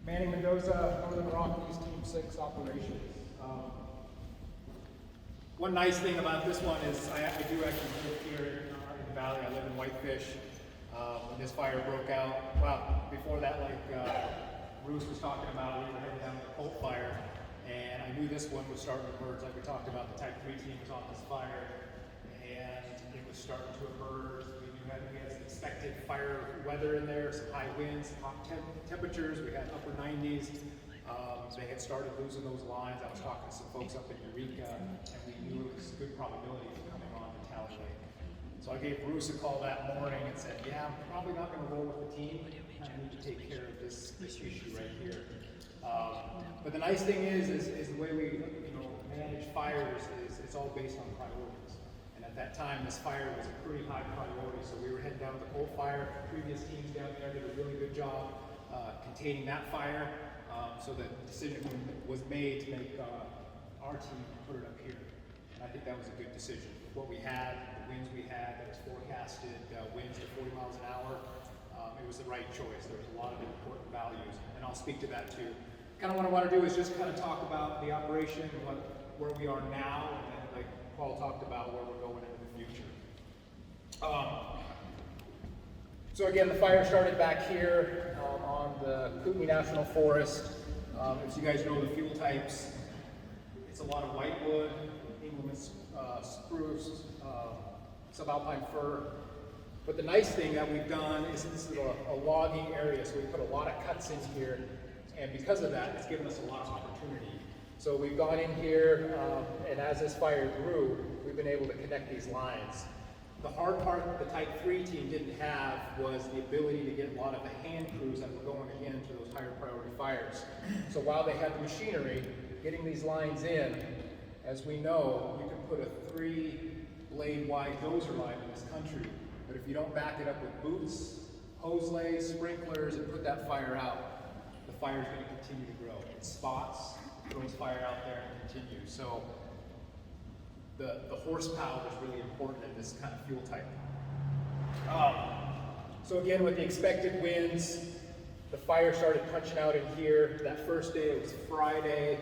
Manny Mendoza, Northern Rockies, Team 6 operations. One nice thing about this one is I do actually live here in the valley. I live in Whitefish. When this fire broke out, well, before that, like Bruce was talking about, we were heading down to the Colt fire, and I knew this one was starting to emerge. Like we talked about, the Type 3 team was on this fire, and it was starting to emerge. We had some expected fire weather in there, some high winds, hot temperatures. We had upper 90s. They had started losing those lines. I was talking to some folks up in Eureka, and we knew it was a good probability of coming on to Tally Lake. So I gave Bruce a call that morning and said, yeah, I'm probably not going to roll with the team. I need to take care of this issue right here. But the nice thing is the way we manage fires is it's all based on priorities. And at that time, this fire was a pretty high priority. So we were heading down to the Colt fire. Previous teams down there did a really good job containing that fire. So the decision was made to make our team put it up here. And I think that was a good decision. What we had, the winds we had, that was forecasted winds at 40 miles an hour, it was the right choice. There was a lot of important values, and I'll speak to that too. Kind of what I want to do is just kind of talk about the operation, where we are now, and then like Paul talked about, where we're going into the future. So again, the fire started back here on the Kootenai National Forest. As you guys know, the fuel types, it's a lot of whitewood, Engelmann spruce, subalpine fir. But the nice thing that we've done is this is a logging area, so we put a lot of cuts in here, and because of that, it's given us a lot of opportunity. So we've gone in here, and as this fire grew, we've been able to connect these lines. The hard part that the Type 3 team didn't have was the ability to get a lot of the hand crews that were going again to those higher priority fires. So while they had the machinery, getting these lines in, as we know, you can put a 3-blade wide dozer line in this country, but if you don't back it up with boots, hose lays, sprinklers, and put that fire out, the fire is going to continue to grow. It spots, throws fire out there, and continues. So the horsepower is really important in this kind of fuel type. So again, with the expected winds, the fire started punching out in here. That first day, it was Friday,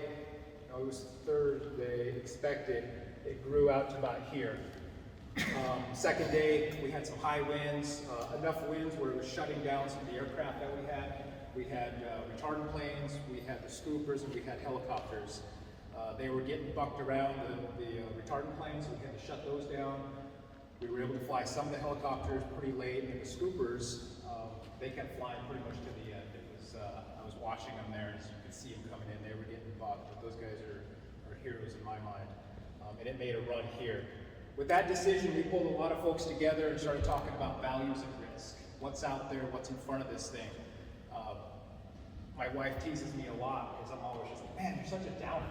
it was Thursday, expected. It grew out to about here. Second day, we had some high winds, enough winds where it was shutting down some of the aircraft that we had. We had retardant planes, we had the scoopers, and we had helicopters. They were getting bucked around the retardant planes, so we had to shut those down. We were able to fly some of the helicopters pretty late, and the scoopers, they kept flying pretty much to the end. It was, I was watching them there, and as you could see them coming in, they were getting bucked, but those guys are heroes in my mind. And it made a run here. With that decision, we pulled a lot of folks together and started talking about values and risk. What's out there, what's in front of this thing. My wife teases me a lot because I'm always just like, man, you're such a downer.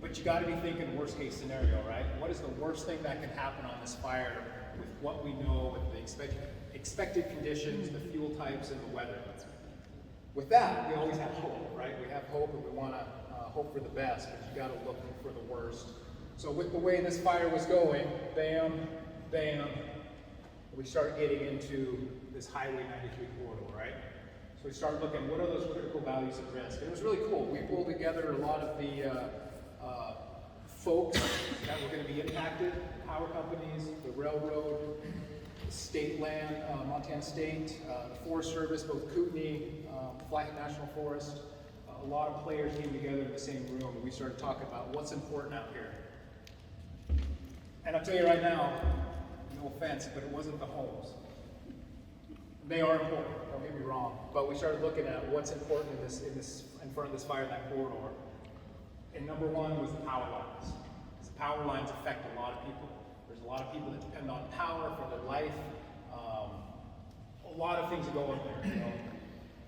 But you got to be thinking worst case scenario, right? What is the worst thing that can happen on this fire with what we know, with the expected conditions, the fuel types, and the weather? With that, we always have hope, right? We have hope and we want to hope for the best, but you got to look for the worst. So with the way this fire was going, bam, bam, we start getting into this Highway 93 corridor, right? So we started looking, what are those critical values of risk? And it was really cool. We pulled together a lot of the folks that were going to be impacted, power companies, the railroad, the state land, Montana State, the Forest Service, both Kootenai, Flathead National Forest. A lot of players came together in the same room, and we started talking about what's important out here. And I'll tell you right now, no offense, but it wasn't the homes. They are important, don't get me wrong, but we started looking at what's important in front of this fire in that corridor. And number one was the power lines. The power lines affect a lot of people. There's a lot of people that depend on power for their life. A lot of things that go in there,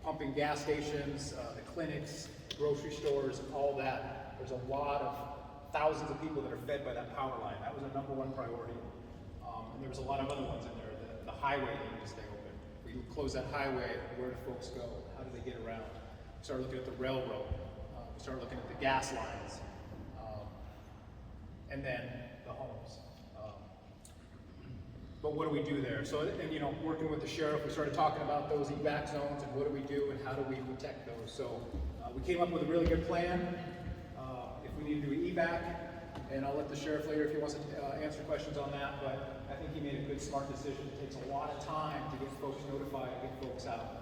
pumping gas stations, the clinics, grocery stores, all that. There's a lot of thousands of people that are fed by that power line. That was a number one priority. And there was a lot of other ones in there. The highway needed to stay open. If we close that highway, where do folks go? How do they get around? We started looking at the railroad. We started looking at the gas lines. And then the homes. But what do we do there? So, and you know, working with the sheriff, we started talking about those evac zones and what do we do and how do we protect those. So we came up with a really good plan. If we need to do evac, and I'll let the sheriff later if he wants to answer questions on that, but I think he made a good, smart decision. It takes a lot of time to get folks notified and get folks out.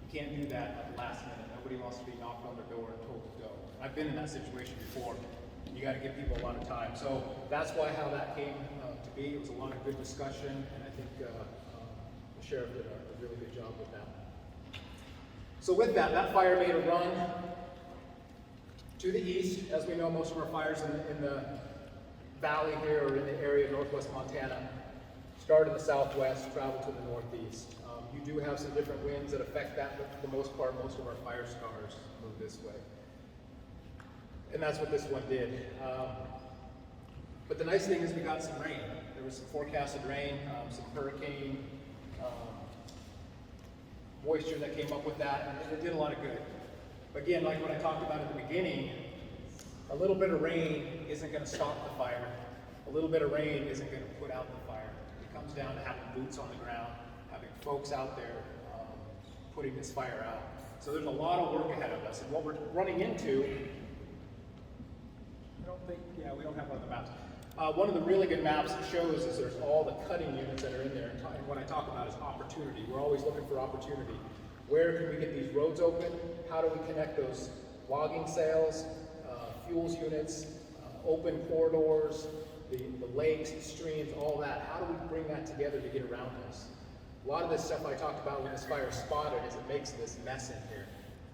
You can't do that at the last minute. Nobody wants to be knocked on the door and told to go. I've been in that situation before. You got to give people a lot of time. So that's why how that came to be. It was a lot of good discussion, and I think the sheriff did a really good job with that. So with that, that fire made a run to the east. As we know, most of our fires in the valley here or in the area of northwest Montana start in the southwest, travel to the northeast. You do have some different winds that affect that, but for the most part, most of our fire scars move this way. And that's what this one did. But the nice thing is we got some rain. There was some forecasted rain, some hurricane moisture that came up with that, and it did a lot of good. Again, like what I talked about at the beginning, a little bit of rain isn't going to stop the fire. A little bit of rain isn't going to put out the fire. It comes down to having boots on the ground, having folks out there putting this fire out. So there's a lot of work ahead of us, and what we're running into, we don't have one of the maps. One of the really good maps that shows is there's all the cutting units that are in there, and what I talk about is opportunity. We're always looking for opportunity. Where can we get these roads open? How do we connect those logging sales, fuels units, open corridors, the lakes, the streams, all that? How do we bring that together to get around this? A lot of this stuff I talked about when this fire spotted is it makes this mess in here.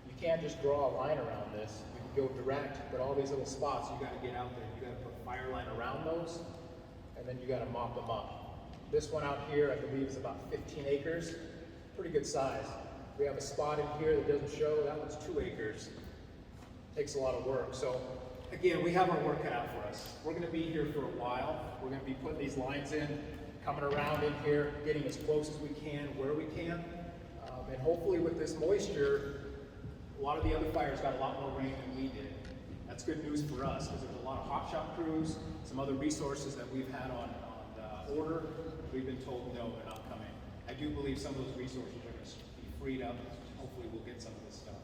You can't just draw a line around this. You can go direct, but all these little spots, you got to get out there. You got to put a fire line around those, and then you got to mop them up. This one out here, I believe, is about 15 acres. Pretty good size. We have a spot in here that doesn't show. That one's 2 acres. Takes a lot of work. So again, we have our work cut out for us. We're going to be here for a while. We're going to be putting these lines in, coming around in here, getting as close as we can, where we can. And hopefully with this moisture, a lot of the other fires got a lot more rain than we did. That's good news for us because there's a lot of hot shot crews, some other resources that we've had on order. We've been told no, they're not coming. I do believe some of those resources are going to be freed up. Hopefully we'll get some of this stuff.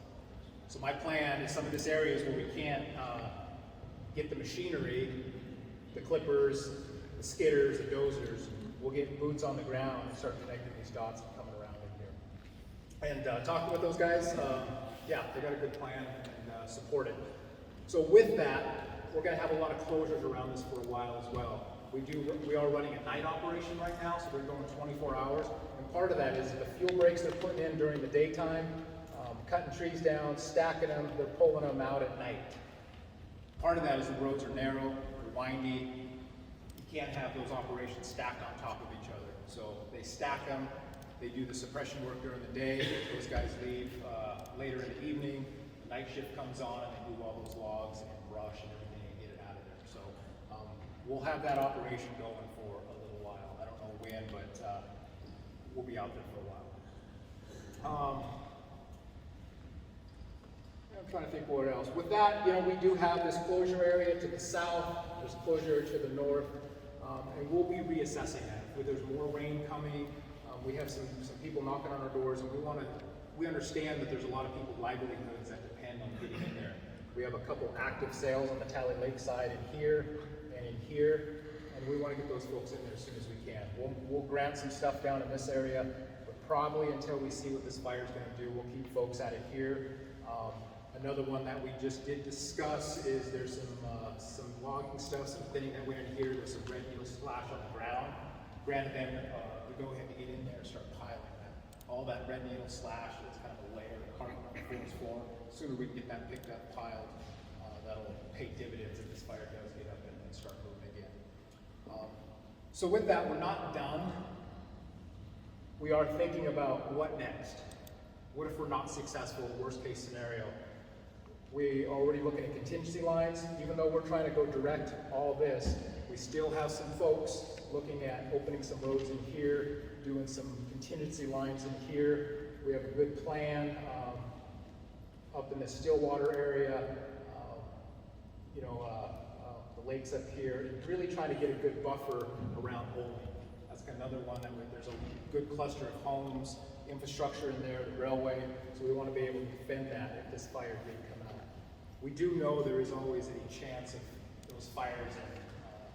So my plan is some of this areas where we can't get the machinery, the clippers, the skidders, the dozers, we'll get boots on the ground and start connecting these dots and coming around in here. And talking with those guys, yeah, they got a good plan and support it. So with that, we're going to have a lot of closures around this for a while as well. We are running a night operation right now, so they're going 24 hours. And part of that is the fuel breaks they're putting in during the daytime, cutting trees down, stacking them, they're pulling them out at night. Part of that is the roads are narrow, they're windy. You can't have those operations stacked on top of each other. So they stack them, they do the suppression work during the day, those guys leave later in the evening, the night shift comes on and they move all those logs and brush and everything and get it out of there. So we'll have that operation going for a little while. I don't know when, but we'll be out there for a while. I'm trying to think what else. With that, you know, we do have this closure area to the south, there's closure to the north, and we'll be reassessing that. If there's more rain coming, we have some people knocking on our doors, and we understand that there's a lot of people's livelihoods that depend on getting in there. We have a couple active sales on the Tally Lake side in here and in here, and we want to get those folks in there as soon as we can. We'll grant some stuff down in this area, but probably until we see what this fire is going to do, we'll keep folks at it here. Another one that we just did discuss is there's some logging stuff, some thinning that went in here. There's some red needle splash on the ground. Granted, then we go ahead and get in there and start piling that. All that red needle slash, it's kind of a layer of carbon on the first floor. The sooner we can get that picked up, piled, that'll pay dividends if this fire does get up and start moving again. So with that, we're not done. We are thinking about what next. What if we're not successful, worst case scenario? We are already looking at contingency lines. Even though we're trying to go direct all this, we still have some folks looking at opening some roads in here, doing some contingency lines in here. We have a good plan up in the Stillwater area, the lakes up here, and really trying to get a good buffer around Olney. That's another one that there's a good cluster of homes, infrastructure in there, the railway, so we want to be able to defend that if this fire did come out. We do know there is always a chance of those fires in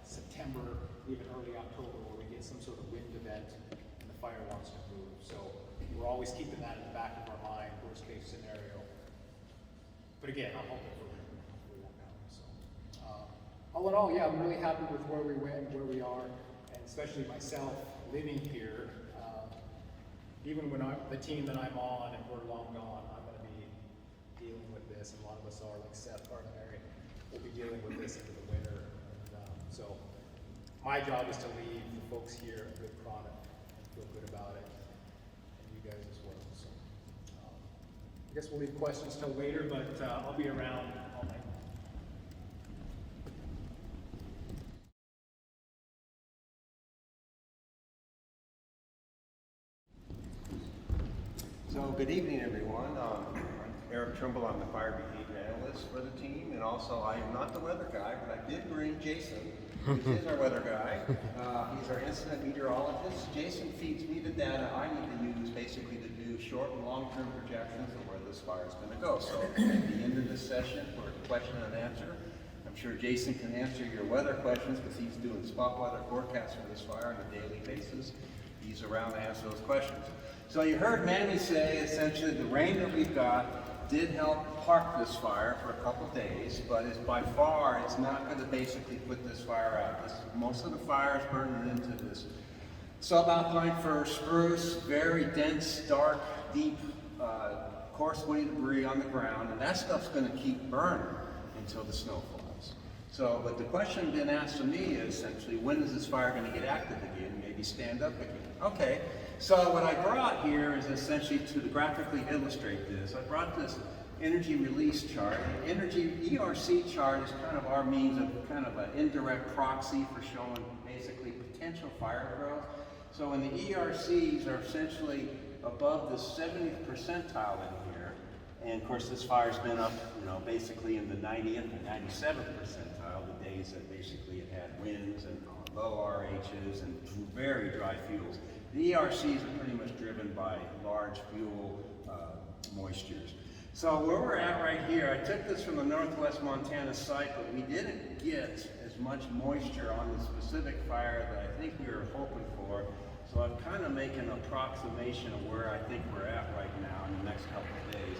September, even early October, where we get some sort of wind event and the fire wants to move. So we're always keeping that in the back of our mind, worst case scenario. But again, I'm hoping for wind. We won't know. So all in all, yeah, I'm really happy with where we went, where we are, and especially myself living here. Even when the team that I'm on and we're long gone, I'm going to be dealing with this, and a lot of us are, like Seth, Carter, and Mary, we'll be dealing with this into the winter. And, so my job is to leave the folks here a good product and feel good about it, and you guys as well. So I guess we'll leave questions till later, but I'll be around all night. So good evening, everyone. I'm Eric Trimble. I'm the fire behavior analyst for the team, and also I am not the weather guy, but I did bring Jason, who is our weather guy. He's our incident meteorologist. Jason feeds me the data I need to use basically to do short and long-term projections of where this fire is going to go. So at the end of this session, for a question and answer, I'm sure Jason can answer your weather questions because he's doing spot weather forecasts for this fire on a daily basis. He's around to answer those questions. So you heard Manny say essentially the rain that we've got did help park this fire for a couple days, but by far it's not going to basically put this fire out. Most of the fire is burning into this subalpine fir spruce, very dense, dark, deep, coarse woody debris on the ground, and that stuff's going to keep burning until the snow falls. So, but the question being asked of me is essentially, when is this fire going to get active again, maybe stand up again? Okay, so what I brought here is essentially to graphically illustrate this. I brought this energy release chart. The energy ERC chart is kind of our means of kind of an indirect proxy for showing basically potential fire growth. So when the ERCs are essentially above the 70th percentile in here, and of course this fire's been up, basically in the 90th and 97th percentile, the days that basically it had winds and low RHs and very dry fuels. The ERCs are pretty much driven by large fuel moistures. So where we're at right here, I took this from the Northwest Montana site, but we didn't get as much moisture on the specific fire that I think we were hoping for. So I'm kind of making an approximation of where I think we're at right now in the next couple of days.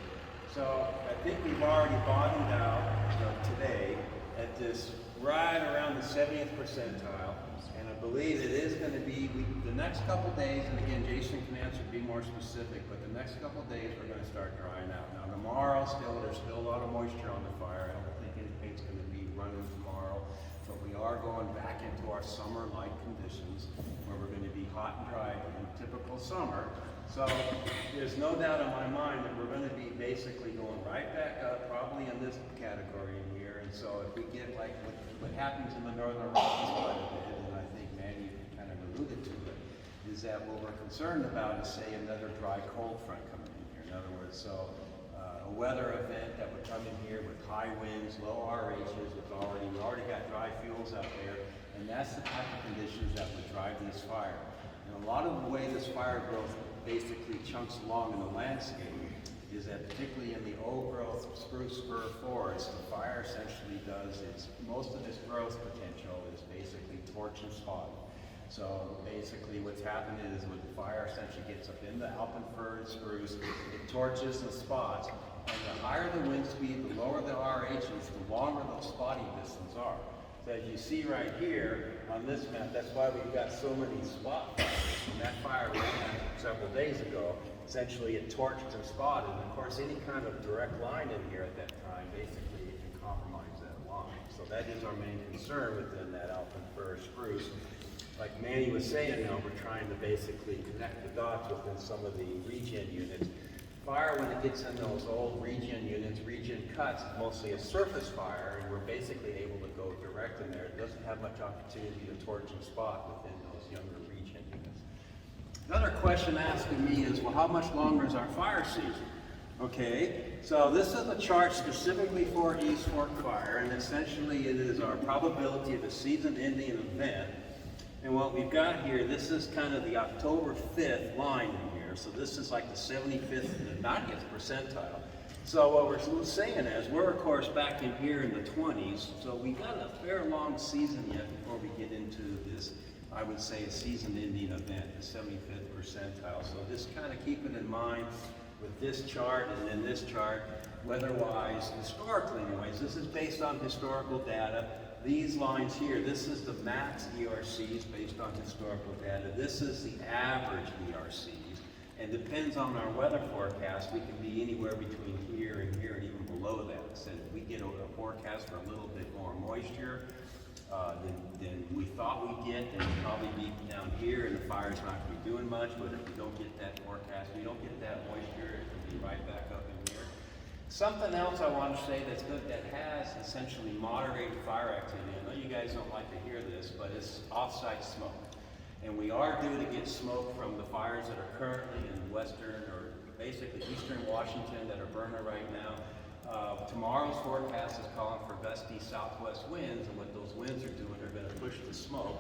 So I think we've already bottomed out today at this right around the 70th percentile. And I believe it is going to be the next couple of days, and again, Jason can answer, be more specific, but the next couple of days we're going to start drying out. Now tomorrow, there's still a lot of moisture on the fire. I don't think anything's going to be running tomorrow, but we are going back into our summer-like conditions where we're going to be hot and dry in typical summer. So there's no doubt in my mind that we're going to be basically going right back up, probably in this category in here. And so if we get like what happens in the Northern Rockies quite a bit, and I think Manny kind of alluded to it, is that what we're concerned about is, say, another dry cold front coming in here. In other words, so a weather event that would come in here with high winds, low RHs, we already got dry fuels out there, and that's the type of conditions that would drive this fire. And a lot of the way this fire growth basically chunks along in the landscape is that particularly in the old growth spruce fir forest, the fire essentially most of its growth potential is basically torch and spot. So basically what's happening is when the fire essentially gets up in the alpine fir and spruce, it torches and spots, and the higher the wind speed, the lower the RHs, the longer those spotting distances are. So as you see right here on this map, that's why we've got so many spot fires. When that fire ran several days ago, essentially it torched and spotted. And of course, any kind of direct line in here at that time, basically it can compromise that line. So that is our main concern within that alpine fir spruce. Like Manny was saying, we're trying to basically connect the dots within some of the regen units. Fire, when it gets in those old regen units, regen cuts, mostly a surface fire, and we're basically able to go direct in there. It doesn't have much opportunity to torch and spot within those younger regen units. Another question asked of me is, well, how much longer is our fire season? Okay, so this is a chart specifically for East Fork fire, and essentially it is our probability of a season-ending event. And what we've got here, this is kind of the October 5th line in here. So this is like the 75th and the 90th percentile. So what we're saying is, we're of course back in here in the 20s. So we got a fair long season yet before we get into this, I would say, a season-ending event, the 75th percentile. So just kind of keep it in mind with this chart and then this chart, weather-wise, historically anyways. This is based on historical data. These lines here, this is the max ERCs based on historical data. This is the average ERCs. And depends on our weather forecast, we can be anywhere between here and here and even below that. So if we get a forecast for a little bit more moisture than we thought we'd get, then we'll probably be down here and the fire's not going to be doing much. But if we don't get that forecast, we don't get that moisture, it can be right back up in here. Something else I want to say that's good, that has essentially moderated fire activity. I know you guys don't like to hear this, but it's off-site smoke. And we are due to get smoke from the fires that are currently in western, or basically eastern Washington, that are burning right now. Tomorrow's forecast is calling for gusty southwest winds, and what those winds are doing, they're going to push the smoke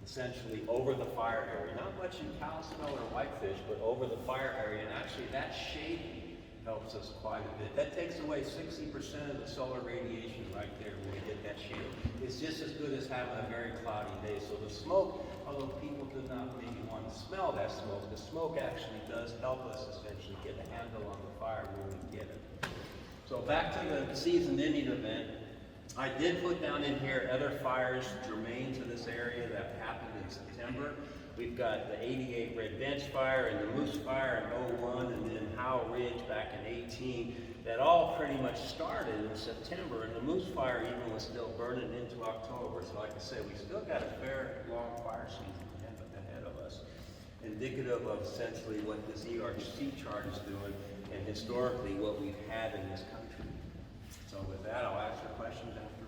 essentially over the fire area. Not much in Kalispell or Whitefish, but over the fire area. And actually that shading helps us quite a bit. That takes away 60% of the solar radiation right there when we get that shade. It's just as good as having a very cloudy day. So the smoke, although people do not maybe want to smell that smoke, the smoke actually does help us essentially get a handle on the fire when we get it. So back to the season-ending event. I did put down in here other fires germane to this area that happened in September. We've got the 88 Red Bench Fire and the Moose Fire in 01, and then Howell Ridge back in 18. That all pretty much started in September, and the Moose Fire even was still burning into October. So like I said, we still got a fair long fire season ahead of us, indicative of essentially what this ERC chart is doing and historically what we've had in this country. So with that, I'll ask your questions after